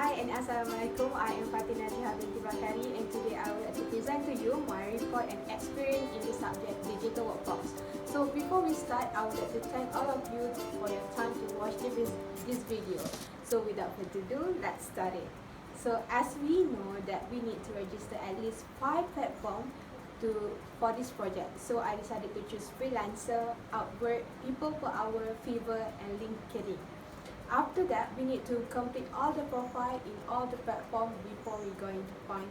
Hi and Assalamualaikum. I am Fatina binti Bakari and today I would like to present to you my report and experience in the subject digital workforce. So before we start, I would like to thank all of you for your time to watch this video. So without further ado, let's start it. So as we know that we need to register at least 5 platforms for this project. So I decided to choose Freelancer, Upwork, People Per Hour, Fiverr and LinkedIn. After that, we need to complete all the profile in all the platforms before we're going to find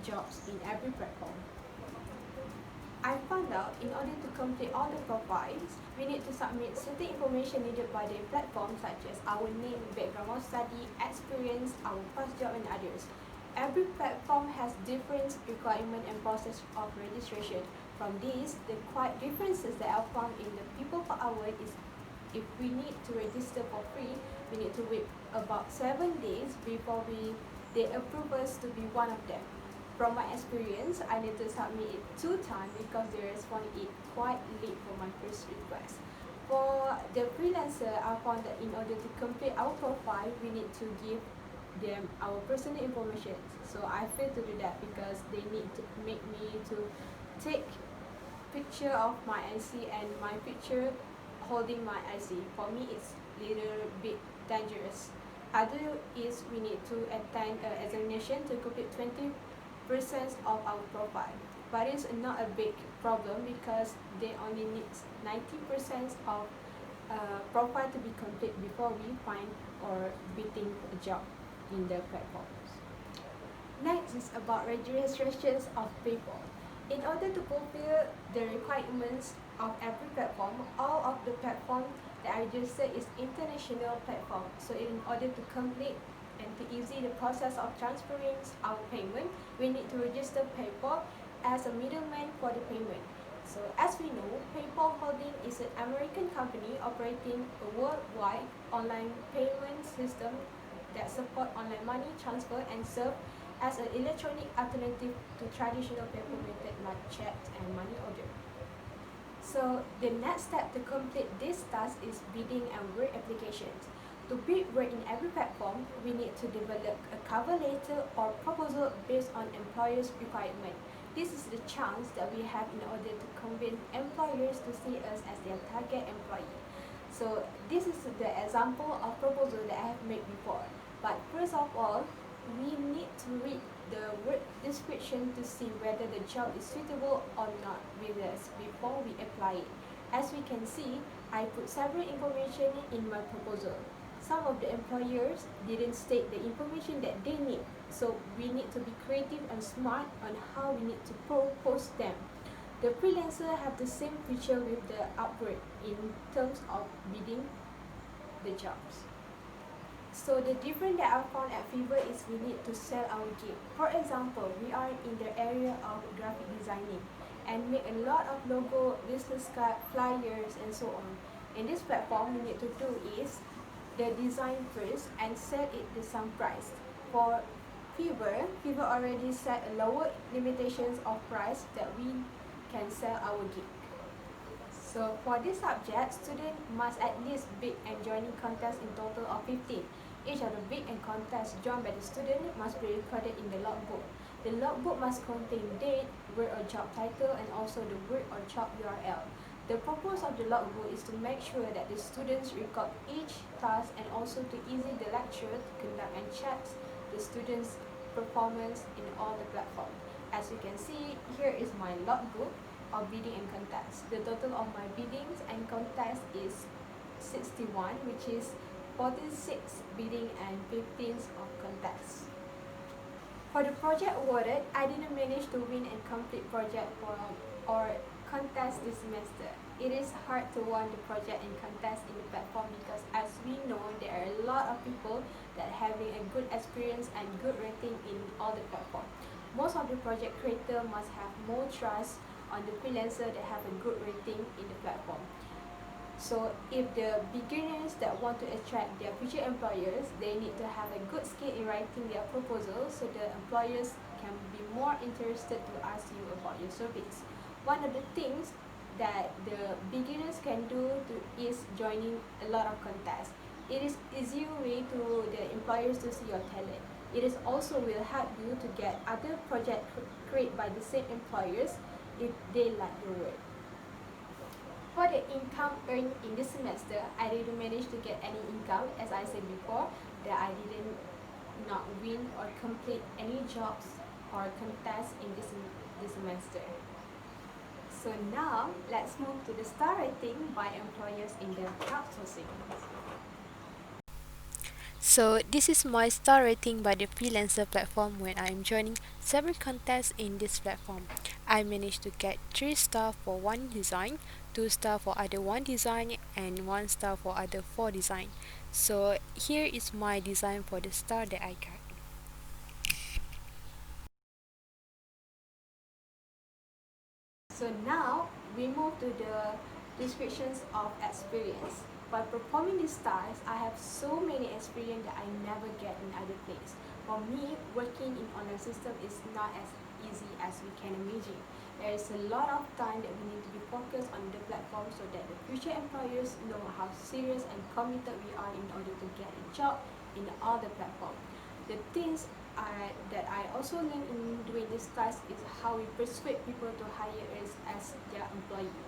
jobs in every platform. I found out in order to complete all the profiles, we need to submit certain information needed by the platform such as our name, background of study, experience, our past job and others. Every platform has different requirement and process of registration. From these, the quite differences that are found in the people per hour is if we need to register for free, we need to wait about 7 days before they approve us to be one of them. From my experience, I need to submit it 2 times because they respond it quite late for my first request. For the freelancer, I found that in order to complete our profile, we need to give them our personal information. So I failed to do that because they need to make me to take picture of my IC and my picture holding my IC. For me, it's little bit dangerous. Other is we need to attend an examination to complete 20% of our profile. But it's not a big problem because they only need 90% of profile to be complete before we find or beating a job in the platforms. Next is about registrations of people. In order to fulfill the requirements of every platform, all of the platforms that I registered is international platform. So in order to complete and to easy the process of transferring our payment, we need to register PayPal as a middleman for the payment. So as we know, PayPal Holding is an American company operating a worldwide online payment system that support online money transfer and serve as an electronic alternative to traditional paper method like checks and money order. So the next step to complete this task is bidding and work applications. To bid work in every platform, we need to develop a cover letter or proposal based on employers' requirement. This is the chance that we have in order to convince employers to see us as their target employee. So this is the example of proposal that I have made before. But first of all, we need to read the work description to see whether the job is suitable or not with us before we apply it. As we can see, I put several information in my proposal. Some of the employers didn't state the information that they need, so we need to be creative and smart on how we need to propose them. The freelancer have the same feature with the Upwork in terms of bidding the jobs. So the difference that I found at Fiverr is we need to sell our gig. For example, we are in the area of graphic designing and make a lot of logo, business card, flyers and so on. In this platform, we need to do is the design first and sell it to some price. For Fiverr already set a lower limitations of price that we can sell our gig. So for this subject, students must at least bid and joining contest in total of 15. Each of the bid and contest joined by the student must be recorded in the logbook. The logbook must contain date, work or job title, and also the work or job URL. The purpose of the logbook is to make sure that the students record each task and also to ease the lecturer to conduct and check the students' performance in all the platforms. As you can see, here is my logbook of bidding and contest. The total of my biddings and contest is 61, which is 46 bidding and 15 of contests. For the project awarded, I didn't manage to win and complete project or contest this semester. It is hard to win the project and contest in the platform because as we know, there are a lot of people that having a good experience and good rating in all the platforms. Most of the project creator must have more trust on the freelancer that have a good rating in the platform. So if the beginners that want to attract their future employers, they need to have a good skill in writing their proposal so the employers can be more interested to ask you about your service. One of the things that the beginners can do is joining a lot of contests. It is easier way to the employers to see your talent. It is also will help you to get other projects created by the same employers if they like your work. For the income earned in this semester, I didn't manage to get any income, as I said before, that I didn't not win or complete any jobs or contests in this semester. So now, let's move to the star rating by employers in the crowdsourcing. So this is my star rating by the freelancer platform when I am joining several contests in this platform. I managed to get 3 star for one design, 2 star for other one design, and 1 star for other 4 design. So here is my design for the star that I got. So now we move to the descriptions of experience. By performing these tasks, I have so many experience that I never get in other place. For me, working in online system is not as easy as we can imagine. There is a lot of time that we need to be focused on the platform so that the future employers know how serious and committed we are in order to get a job in all the platform. The things that I also learned in doing this task is how we persuade people to hire us as their employee.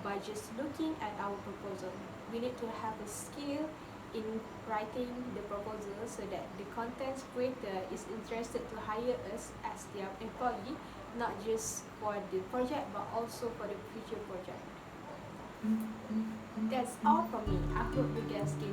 By just looking at our proposal, we need to have a skill in writing the proposal so that the content creator is interested to hire us as their employee, not just for the project but also for the future project. That's all from me. I hope you guys give